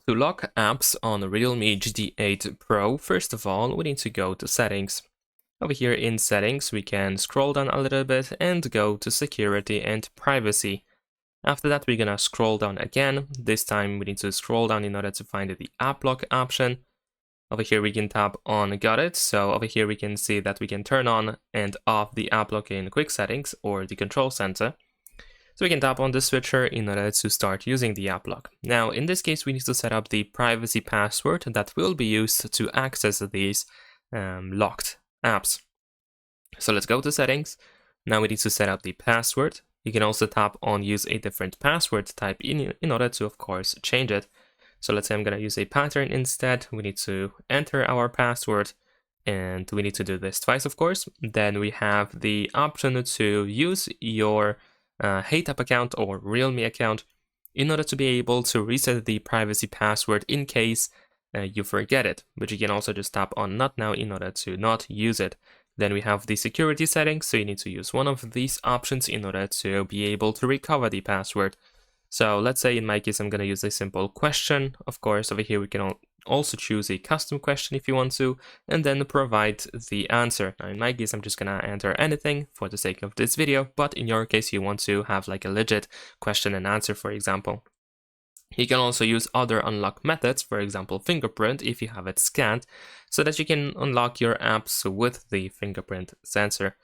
To lock apps on Realme GT 8 Pro, first of all, we need to go to Settings. Over here in Settings, we can scroll down a little bit and go to Security and Privacy. After that, we're gonna scroll down again. This time, we need to scroll down in order to find the App Lock option. Over here, we can tap on Got It. So over here, we can see that we can turn on and off the App Lock in Quick Settings or the Control Center. So we can tap on the switcher in order to start using the app lock. Now, in this case, we need to set up the privacy password that will be used to access these locked apps. So let's go to settings. Now we need to set up the password. You can also tap on use a different password type in order to, of course, change it. So let's say I'm going to use a pattern instead. We need to enter our password, and we need to do this twice, of course. Then we have the option to use your HeyTap account or Realme account in order to be able to reset the privacy password in case you forget it, but you can also just tap on not now in order to not use it. Then we have the security settings, so you need to use one of these options in order to be able to recover the password. So let's say in my case I'm going to use a simple question. Of course, over here we can also choose a custom question if you want to, and then provide the answer. Now in my case, I'm just gonna enter anything for the sake of this video, but in your case, you want to have like a legit question and answer, for example. You can also use other unlock methods, for example, fingerprint, if you have it scanned, so that you can unlock your apps with the fingerprint sensor.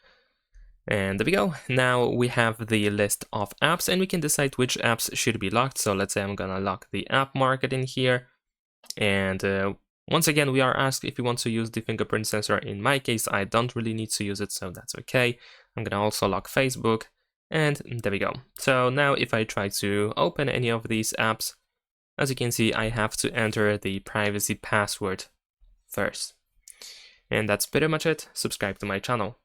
And there we go. Now we have the list of apps, and we can decide which apps should be locked. So let's say I'm gonna lock the app market in here. And once again, we are asked if you want to use the fingerprint sensor. In my case, I don't really need to use it, so that's okay. I'm gonna also lock Facebook, and there we go. So now if I try to open any of these apps, as you can see, I have to enter the privacy password first. And that's pretty much it. Subscribe to my channel.